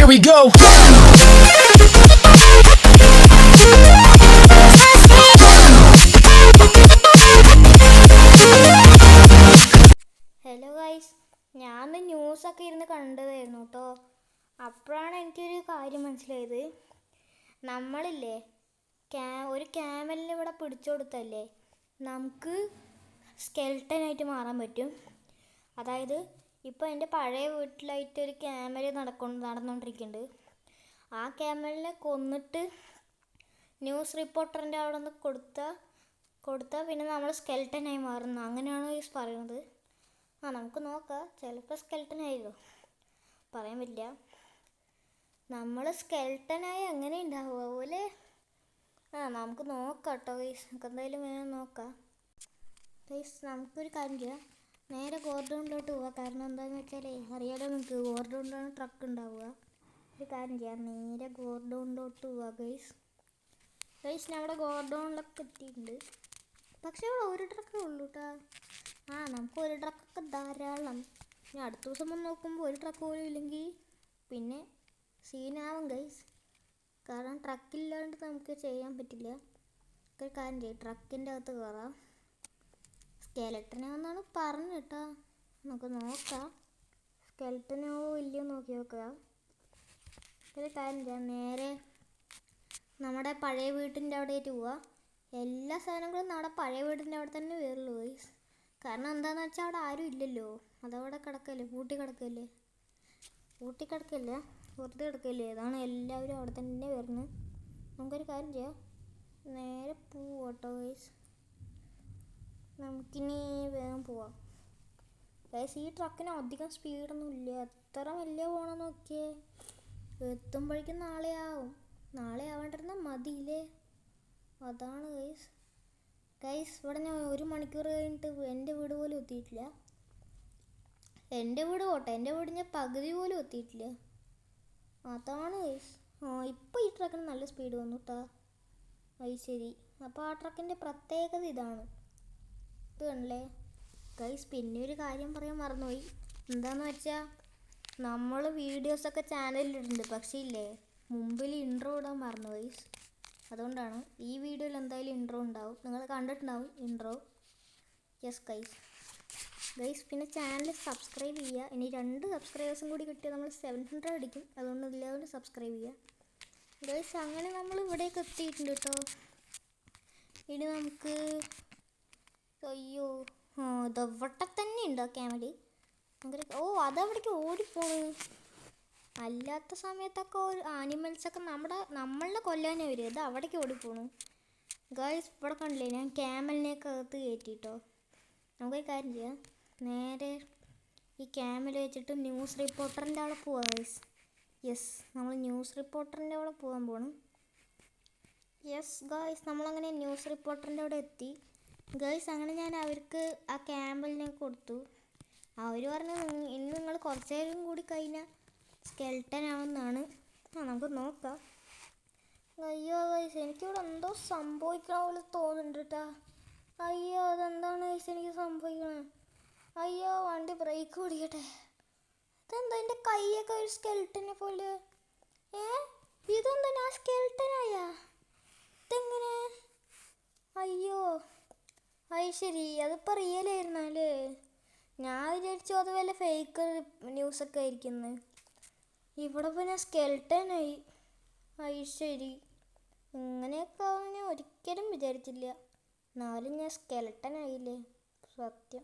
Here we go. Hello guys, ഞാൻ ന്യൂസൊക്കെ ഇരുന്ന് കണ്ടതായിരുന്നു കേട്ടോ. അപ്പോഴാണ് എനിക്കൊരു കാര്യം മനസ്സിലായത്. നമ്മളില്ലേ ഒരു ക്യാമലിനെ ഇവിടെ പിടിച്ചു കൊടുത്തല്ലേ നമുക്ക് സ്കെൽട്ടനായിട്ട് മാറാൻ പറ്റും. അതായത് ഇപ്പോൾ എൻ്റെ പഴയ വീട്ടിലായിട്ട് ഒരു ക്യാമൽ നടന്നുകൊണ്ടിരിക്കുന്നുണ്ട്. ആ ക്യാമലിനെ കൊന്നിട്ട് ന്യൂസ് റിപ്പോർട്ടറിൻ്റെ അവിടെ നിന്ന് കൊടുത്താൽ പിന്നെ നമ്മൾ സ്കെൽട്ടനായി മാറുന്നു. അങ്ങനെയാണ് ഗൈസ് പറയുന്നത്. നമുക്ക് നോക്കാം, ചിലപ്പോൾ സ്കെൽട്ടനായിരുന്നു, പറയാൻ പറ്റില്ല. നമ്മൾ സ്കെൽട്ടനായി എങ്ങനെ ഉണ്ടാവുക പോലെ നമുക്ക് നോക്കാം കേട്ടോ ഗൈസ്. നമുക്ക് എന്തായാലും വേണം നോക്കാം ഗൈസ്. നമുക്കൊരു കാര്യം ചെയ്യാം, നേരെ ഗോഡൗണിലോട്ട് പോവാം. കാരണം എന്താണെന്ന് വെച്ചാൽ അറിയാലോ നിങ്ങൾക്ക്, ഗോഡൗണിലാണ് ട്രക്ക് ഉണ്ടാവുക. ഒരു കാര്യം ചെയ്യാം, നേരെ ഗോഡൗണിലോട്ട് പോവാം ഗൈസ്. നമ്മുടെ ഗോഡൗണിലൊക്കെ എത്തിയിട്ടുണ്ട്. പക്ഷേ ഇവിടെ ഒരു ട്രക്കേ ഉള്ളൂ കേട്ടോ. നമുക്ക് ഒരു ട്രക്കൊക്കെ ധാരാളം. ഇനി അടുത്ത ദിവസം വന്ന് നോക്കുമ്പോൾ ഒരു ട്രക്ക് പോലും ഇല്ലെങ്കിൽ പിന്നെ സീനാവും ഗൈസ്. കാരണം ട്രക്കില്ലാണ്ട് നമുക്ക് ചെയ്യാൻ പറ്റില്ല. ഒരു കാര്യം ചെയ്യും, ട്രക്കിൻ്റെ അകത്ത് കയറാം. സ്കെലട്ടനാണെന്നാണ് പറഞ്ഞു കേട്ടോ. നമുക്ക് നോക്കാം സ്കെലട്ടനോ ഇല്ലയോ നോക്കി നോക്കുക. ഒരു കാര്യം ചെയ്യാം, നേരെ നമ്മുടെ പഴയ വീട്ടിൻ്റെ അവിടേക്ക് പോവാം. എല്ലാ സാധനങ്ങളും നമ്മുടെ പഴയ വീടിൻ്റെ അവിടെ തന്നെ വരുള്ളൂ ഗൈസ്. കാരണം എന്താണെന്ന് വെച്ചാൽ അവിടെ ആരും ഇല്ലല്ലോ, അതവിടെ കിടക്കല്ലേ, പൂട്ടി കിടക്കല്ലേ, വെറുതെ കിടക്കല്ലേ. അതാണ് എല്ലാവരും അവിടെ തന്നെ വരുന്നത്. നമുക്കൊരു കാര്യം ചെയ്യാം, നേരെ പോവാട്ടോ ഗൈസ്. നമുക്കിനി വേഗം പോവാം ഗൈസ്. ഈ ട്രക്കിന് അധികം സ്പീഡൊന്നും ഇല്ല, എത്ര വലിയ പോകണം നോക്കിയേ. എത്തുമ്പോഴേക്കും നാളെ ആവേണ്ടിരുന്നാൽ മതിയില്ലേ. അതാണ് ഗൈസ്. ഇവിടെ ഞാൻ 1 മണിക്കൂർ കഴിഞ്ഞിട്ട് എൻ്റെ വീട് പോലും എത്തിയിട്ടില്ല. എൻ്റെ വീട് പോട്ടെ, എൻ്റെ വീട് ഞാൻ പകുതി പോലും എത്തിയിട്ടില്ല. അതാണ് ഗൈസ്. ഇപ്പോൾ ഈ ട്രക്കിന് നല്ല സ്പീഡ് വന്നു കേട്ടോ. ശരി, അപ്പോൾ ആ ട്രക്കിൻ്റെ പ്രത്യേകത ഇതാണ്. ഇത് കണ്ടല്ലേ ഗൈസ്. പിന്നെ ഒരു കാര്യം പറയാൻ മറന്നുപോയി. എന്താണെന്ന് വെച്ചാൽ നമ്മൾ വീഡിയോസൊക്കെ ചാനലിലിടുന്നുണ്ട്, പക്ഷേ ഇല്ലേ മുമ്പിൽ ഇൻട്രോ ഇടാൻ മറന്നു ഗൈസ്. അതുകൊണ്ടാണ് ഈ വീഡിയോയിൽ എന്തായാലും ഇൻട്രോ ഉണ്ടാവും, നിങ്ങൾ കണ്ടിട്ടുണ്ടാവും ഇൻട്രോ. Yes guys. പിന്നെ ചാനൽ സബ്സ്ക്രൈബ് ചെയ്യുക. ഇനി 2 സബ്സ്ക്രൈബേഴ്സും കൂടി കിട്ടിയാൽ നമ്മൾ 700 അടിക്കും. അതുകൊണ്ട് എല്ലാവരും സബ്സ്ക്രൈബ് ചെയ്യുക ഗൈസ്. അങ്ങനെ നമ്മൾ ഇവിടേക്ക് എത്തിയിട്ടുണ്ട് കേട്ടോ. ഇനി നമുക്ക് ഇതവിടെ തന്നെ ഉണ്ടോ ക്യാമറ? അതവിടേക്ക് ഓടിപ്പോണ്. അല്ലാത്ത സമയത്തൊക്കെ ആനിമൽസൊക്കെ നമ്മളെ കൊല്ലാനേ വരും. ഇത് അവിടേക്ക് ഓടിപ്പോണു ഗൈസ്. ഇവിടെ കണ്ടില്ലേ, ഞാൻ ക്യാമലിനെയൊക്കെ അകത്ത് കയറ്റിട്ടോ. നമുക്കൊരു കാര്യം ചെയ്യാം, നേരെ ഈ ക്യാമൽ വെച്ചിട്ട് ന്യൂസ് റിപ്പോർട്ടറിൻ്റെ അവിടെ പോവാം ഗൈസ്. യെസ്, നമ്മൾ ന്യൂസ് റിപ്പോർട്ടറിൻ്റെ അവിടെ പോകാൻ പോകണം. യെസ് ഗൈസ്, നമ്മളങ്ങനെ ന്യൂസ് റിപ്പോർട്ടറിൻ്റെ അവിടെ എത്തി ഗൈസ്. അങ്ങനെ ഞാൻ അവർക്ക് ആ ക്യാമലിനെ കൊടുത്തു. അവർ പറഞ്ഞു ഇനി നിങ്ങൾ കുറച്ച് നേരം കൂടി കഴിഞ്ഞാൽ സ്കെൽട്ടൻ ആവുമെന്നാണ്. നമുക്ക് നോക്കാം. അയ്യോ ഗൈസ്, എനിക്കിവിടെ എന്തോ സംഭവിക്കണ പോലെ തോന്നുന്നുണ്ട് കേട്ടോ. അയ്യോ, അതെന്താണ് ഗൈസ് എനിക്ക് സംഭവിക്കണേ? അയ്യോ, വണ്ടി ബ്രേക്ക് പിടിക്കട്ടെ. ഇതെന്താ എൻ്റെ കൈയൊക്കെ ഒരു സ്കെൽട്ടനെ പോലെ? ഇതെന്താ ഞാൻ സ്കെൽട്ടനായ? ഇതെങ്ങനെ? അയ്യോ ശരി, അതിപ്പോൾ റിയലായിരുന്നല്ലേ. ഞാൻ വിചാരിച്ചു അത് വല്ല ഫേക്ക് ന്യൂസൊക്കെ ആയിരിക്കുന്നത്. ഇവിടെ പിന്നെ സ്കെൽട്ടനായി. ശരി, ഇങ്ങനെയൊക്കെ ആവും ഞാൻ ഒരിക്കലും വിചാരിച്ചില്ല. എന്നാലും ഞാൻ സ്കെൽട്ടനായില്ലേ, സത്യം.